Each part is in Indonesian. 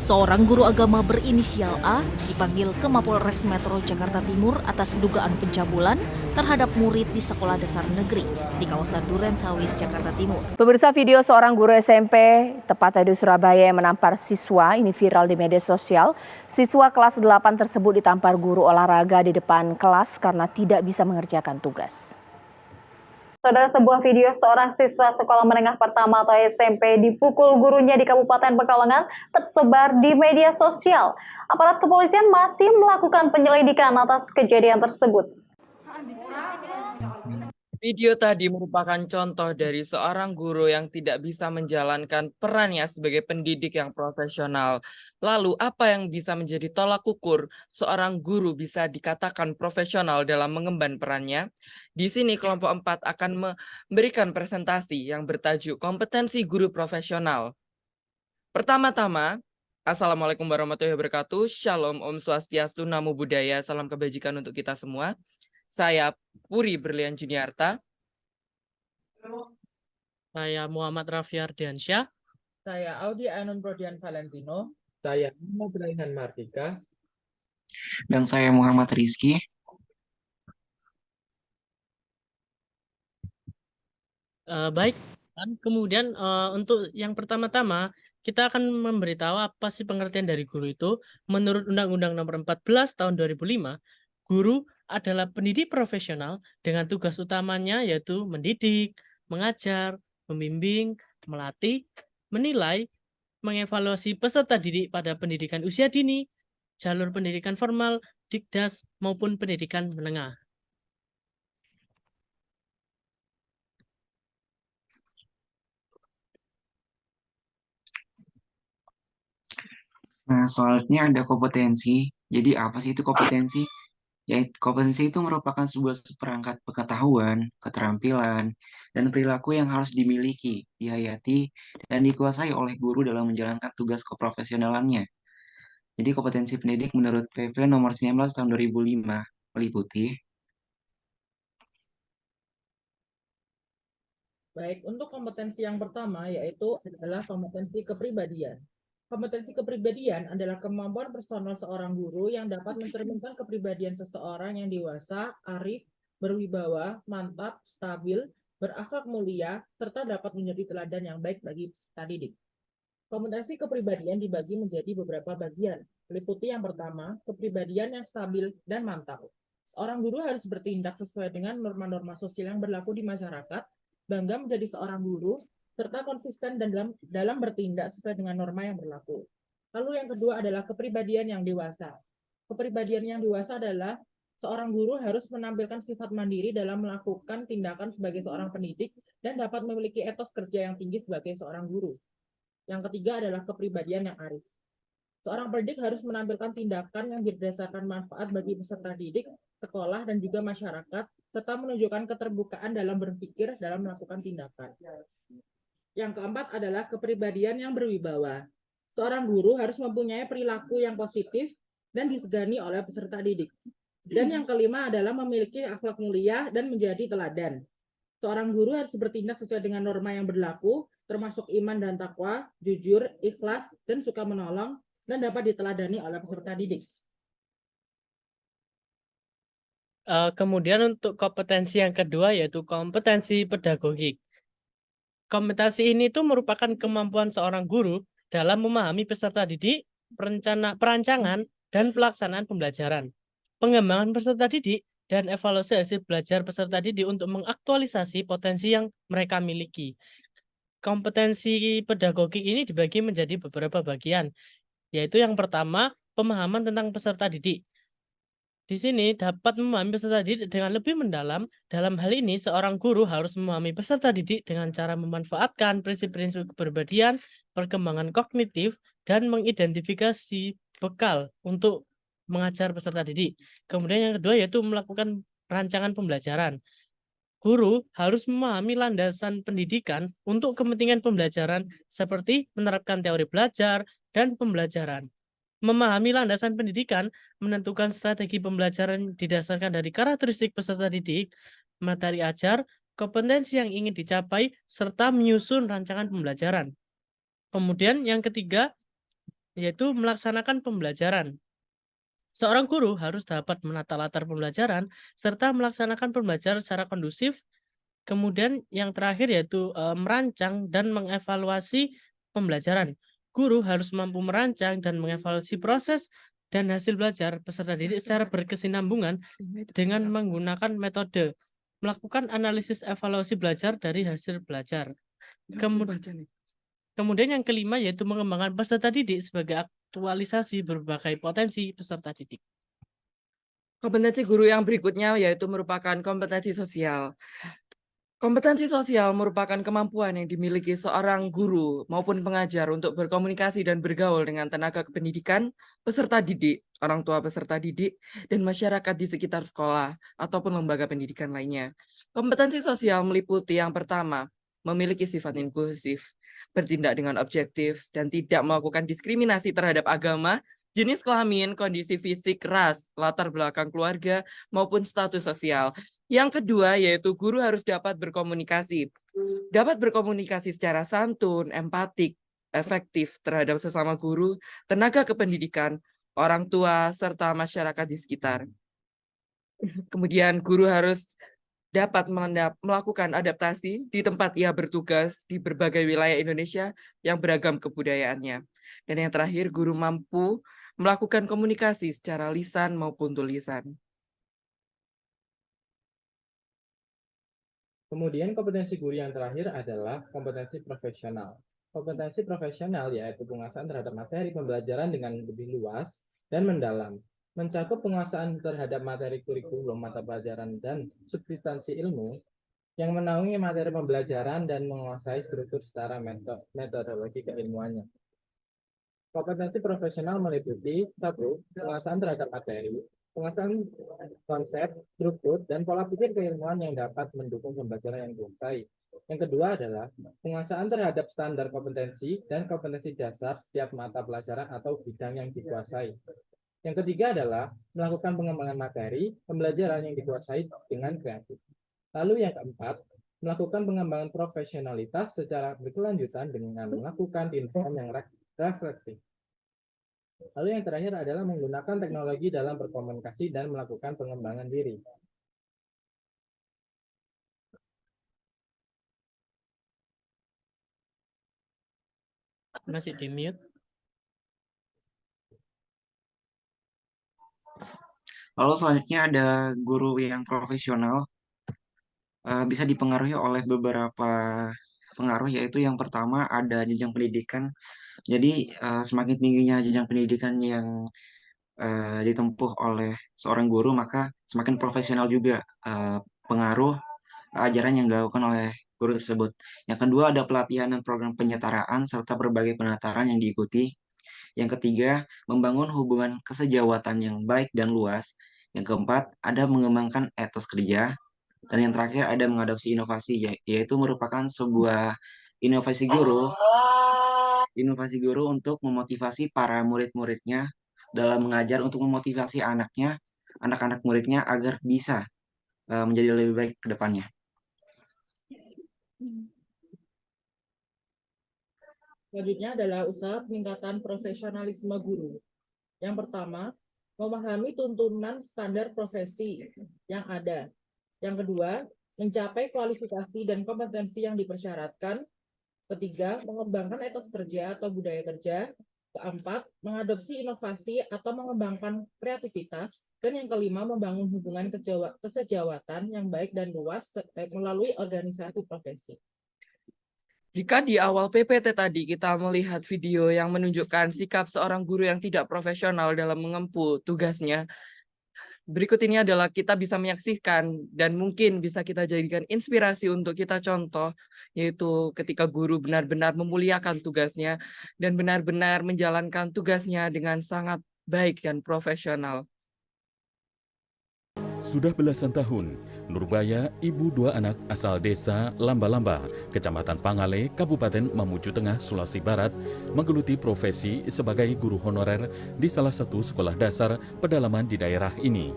Seorang guru agama berinisial A dipanggil ke Mapolres Metro Jakarta Timur atas dugaan pencabulan terhadap murid di sekolah dasar negeri di kawasan Durensawit, Jakarta Timur. Pemirsa, video seorang guru SMP tepatnya di Surabaya yang menampar siswa ini viral di media sosial. Siswa kelas 8 tersebut ditampar guru olahraga di depan kelas karena tidak bisa mengerjakan tugas. Saudara, sebuah video seorang siswa sekolah menengah pertama atau SMP dipukul gurunya di Kabupaten Pekalongan tersebar di media sosial. Aparat kepolisian masih melakukan penyelidikan atas kejadian tersebut. Video tadi merupakan contoh dari seorang guru yang tidak bisa menjalankan perannya sebagai pendidik yang profesional. Lalu, apa yang bisa menjadi tolak ukur seorang guru bisa dikatakan profesional dalam mengemban perannya? Di sini kelompok 4 akan memberikan presentasi yang bertajuk kompetensi guru profesional. Pertama-tama, Assalamualaikum warahmatullahi wabarakatuh. Shalom, Om Swastiastu, Namo Buddhaya, salam kebajikan untuk kita semua. Saya Puri Berlian Juniarta. Saya Muhammad Raffi Ardiansyah. Saya Audi Ainun Prodian Valentino. Saya Muhammad Raihan Martika. Dan saya Muhammad Rizky. Baik, dan kemudian untuk yang pertama-tama kita akan memberitahu apa sih pengertian dari guru itu. Menurut Undang-Undang Nomor 14 Tahun 2005, guru adalah pendidik profesional dengan tugas utamanya yaitu mendidik, mengajar, membimbing, melatih, menilai, mengevaluasi peserta didik pada pendidikan usia dini, jalur pendidikan formal, Dikdas, maupun pendidikan menengah. Nah, soalnya ada kompetensi. Jadi apa sih itu kompetensi? Kompetensi itu merupakan sebuah perangkat pengetahuan, keterampilan, dan perilaku yang harus dimiliki, dihayati, dan dikuasai oleh guru dalam menjalankan tugas keprofesionalannya. Jadi kompetensi pendidik menurut PP nomor 19 tahun 2005 meliputi Baik, untuk kompetensi yang pertama yaitu adalah kompetensi kepribadian. Kompetensi kepribadian adalah kemampuan personal seorang guru yang dapat mencerminkan kepribadian seseorang yang dewasa, arif, berwibawa, mantap, stabil, berakhlak mulia, serta dapat menjadi teladan yang baik bagi peserta didik. Kompetensi kepribadian dibagi menjadi beberapa bagian. Meliputi yang pertama, kepribadian yang stabil dan mantap. Seorang guru harus bertindak sesuai dengan norma-norma sosial yang berlaku di masyarakat, bangga menjadi seorang guru, serta konsisten dalam bertindak sesuai dengan norma yang berlaku. Lalu yang kedua adalah kepribadian yang dewasa. Kepribadian yang dewasa adalah seorang guru harus menampilkan sifat mandiri dalam melakukan tindakan sebagai seorang pendidik dan dapat memiliki etos kerja yang tinggi sebagai seorang guru. Yang ketiga adalah kepribadian yang arif. Seorang pendidik harus menampilkan tindakan yang berdasarkan manfaat bagi peserta didik, sekolah, dan juga masyarakat, serta menunjukkan keterbukaan dalam berpikir dalam melakukan tindakan. Yang keempat adalah kepribadian yang berwibawa. Seorang guru harus mempunyai perilaku yang positif dan disegani oleh peserta didik. Dan yang kelima adalah memiliki akhlak mulia dan menjadi teladan. Seorang guru harus bertindak sesuai dengan norma yang berlaku, termasuk iman dan takwa, jujur, ikhlas, dan suka menolong, dan dapat diteladani oleh peserta didik. Kemudian untuk kompetensi yang kedua yaitu kompetensi pedagogik. Kompetensi ini itu merupakan kemampuan seorang guru dalam memahami peserta didik, perancangan, dan pelaksanaan pembelajaran, pengembangan peserta didik, dan evaluasi hasil belajar peserta didik untuk mengaktualisasi potensi yang mereka miliki. Kompetensi pedagogik ini dibagi menjadi beberapa bagian, yaitu yang pertama, pemahaman tentang peserta didik. Di sini dapat memahami peserta didik dengan lebih mendalam. Dalam hal ini, seorang guru harus memahami peserta didik dengan cara memanfaatkan prinsip-prinsip kepribadian, perkembangan kognitif, dan mengidentifikasi bekal untuk mengajar peserta didik. Kemudian yang kedua yaitu melakukan rancangan pembelajaran. Guru harus memahami landasan pendidikan untuk kepentingan pembelajaran seperti menerapkan teori belajar dan pembelajaran. Memahami landasan pendidikan, menentukan strategi pembelajaran didasarkan dari karakteristik peserta didik, materi ajar, kompetensi yang ingin dicapai, serta menyusun rancangan pembelajaran. Kemudian yang ketiga, yaitu melaksanakan pembelajaran. Seorang guru harus dapat menata latar pembelajaran serta melaksanakan pembelajaran secara kondusif. Kemudian yang terakhir yaitu merancang dan mengevaluasi pembelajaran. Guru harus mampu merancang dan mengevaluasi proses dan hasil belajar peserta didik secara berkesinambungan dengan menggunakan metode melakukan analisis evaluasi belajar dari hasil belajar. Kemudian yang kelima yaitu mengembangkan peserta didik sebagai aktualisasi berbagai potensi peserta didik. Kompetensi guru yang berikutnya yaitu merupakan kompetensi sosial. Kompetensi sosial merupakan kemampuan yang dimiliki seorang guru maupun pengajar untuk berkomunikasi dan bergaul dengan tenaga kependidikan, peserta didik, orang tua peserta didik, dan masyarakat di sekitar sekolah ataupun lembaga pendidikan lainnya. Kompetensi sosial meliputi yang pertama, memiliki sifat inklusif, bertindak dengan objektif, dan tidak melakukan diskriminasi terhadap agama, jenis kelamin, kondisi fisik, ras, latar belakang keluarga, maupun status sosial. Yang kedua yaitu guru harus dapat berkomunikasi. Dapat berkomunikasi secara santun, empatik, efektif terhadap sesama guru, tenaga kependidikan, orang tua, serta masyarakat di sekitar. Kemudian guru harus dapat melakukan adaptasi di tempat ia bertugas di berbagai wilayah Indonesia yang beragam kebudayaannya. Dan yang terakhir, guru mampu melakukan komunikasi secara lisan maupun tulisan. Kemudian kompetensi guru yang terakhir adalah kompetensi profesional. Kompetensi profesional yaitu penguasaan terhadap materi pembelajaran dengan lebih luas dan mendalam, mencakup penguasaan terhadap materi kurikulum, mata pelajaran, dan substansi ilmu yang menaungi materi pembelajaran dan menguasai struktur secara metodologi keilmuannya. Kompetensi profesional meliputi 1. Penguasaan terhadap materi, penguasaan konsep, struktur, dan pola pikir keilmuan yang dapat mendukung pembelajaran yang dikuasai. Yang kedua adalah penguasaan terhadap standar kompetensi dan kompetensi dasar setiap mata pelajaran atau bidang yang dikuasai. Yang ketiga adalah melakukan pengembangan materi pembelajaran yang dikuasai dengan kreatif. Lalu yang keempat, melakukan pengembangan profesionalitas secara berkelanjutan dengan melakukan tindakan yang reflektif. Lalu yang terakhir adalah menggunakan teknologi dalam berkomunikasi dan melakukan pengembangan diri. Masih di mute. Lalu selanjutnya ada guru yang profesional, bisa dipengaruhi oleh beberapa pengaruh, yaitu yang pertama ada jenjang pendidikan. Jadi semakin tingginya jenjang pendidikan yang ditempuh oleh seorang guru, maka semakin profesional juga pengaruh ajaran yang dilakukan oleh guru tersebut. Yang kedua ada pelatihan dan program penyetaraan serta berbagai penataran yang diikuti. Yang ketiga, membangun hubungan kesejawatan yang baik dan luas. Yang keempat, ada mengembangkan etos kerja. Dan yang terakhir ada mengadopsi inovasi, yaitu merupakan sebuah inovasi guru untuk memotivasi para murid-muridnya dalam mengajar, untuk memotivasi anak-anak muridnya agar bisa menjadi lebih baik ke depannya. Selanjutnya adalah usaha peningkatan profesionalisme guru. Yang pertama, memahami tuntunan standar profesi yang ada. Yang kedua, mencapai kualifikasi dan kompetensi yang dipersyaratkan. Ketiga, mengembangkan etos kerja atau budaya kerja. Keempat, mengadopsi inovasi atau mengembangkan kreativitas. Dan yang kelima, membangun hubungan kesejawatan yang baik dan luas melalui organisasi profesi. Jika di awal PPT tadi kita melihat video yang menunjukkan sikap seorang guru yang tidak profesional dalam mengempu tugasnya, berikut ini adalah kita bisa menyaksikan dan mungkin bisa kita jadikan inspirasi untuk kita contoh, yaitu ketika guru benar-benar memuliakan tugasnya dan benar-benar menjalankan tugasnya dengan sangat baik dan profesional. Sudah belasan tahun, Nurbaya, ibu dua anak asal desa Lamba-Lamba, Kecamatan Pangale, Kabupaten Mamuju Tengah, Sulawesi Barat, menggeluti profesi sebagai guru honorer di salah satu sekolah dasar pedalaman di daerah ini.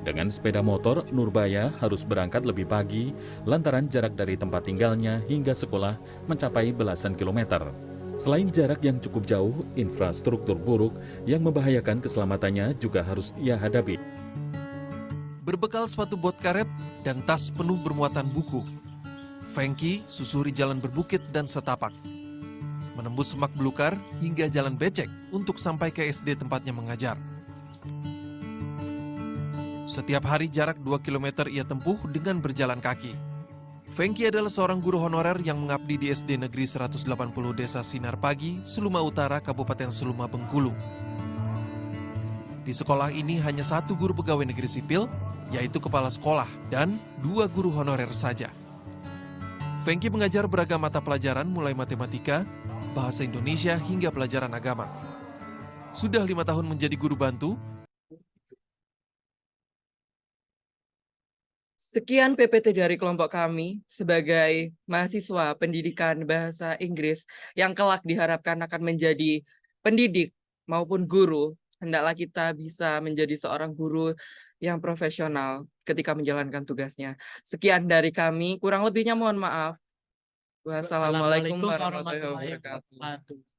Dengan sepeda motor, Nurbaya harus berangkat lebih pagi lantaran jarak dari tempat tinggalnya hingga sekolah mencapai belasan kilometer. Selain jarak yang cukup jauh, infrastruktur buruk yang membahayakan keselamatannya juga harus ia hadapi. Berbekal sepatu bot karet dan tas penuh bermuatan buku, Fengki susuri jalan berbukit dan setapak. Menembus semak belukar hingga jalan becek untuk sampai ke SD tempatnya mengajar. Setiap hari jarak 2 km ia tempuh dengan berjalan kaki. Fengki adalah seorang guru honorer yang mengabdi di SD Negeri 180 Desa Sinar Pagi, Seluma Utara, Kabupaten Seluma, Bengkulu. Di sekolah ini hanya 1 guru pegawai negeri sipil, yaitu kepala sekolah, dan 2 guru honorer saja. Fengki mengajar beragam mata pelajaran mulai matematika, bahasa Indonesia hingga pelajaran agama. Sudah 5 tahun menjadi guru bantu. Sekian PPT dari kelompok kami sebagai mahasiswa pendidikan bahasa Inggris yang kelak diharapkan akan menjadi pendidik maupun guru. Hendaklah kita bisa menjadi seorang guru yang profesional ketika menjalankan tugasnya. Sekian dari kami, kurang lebihnya mohon maaf. Wassalamualaikum warahmatullahi wabarakatuh.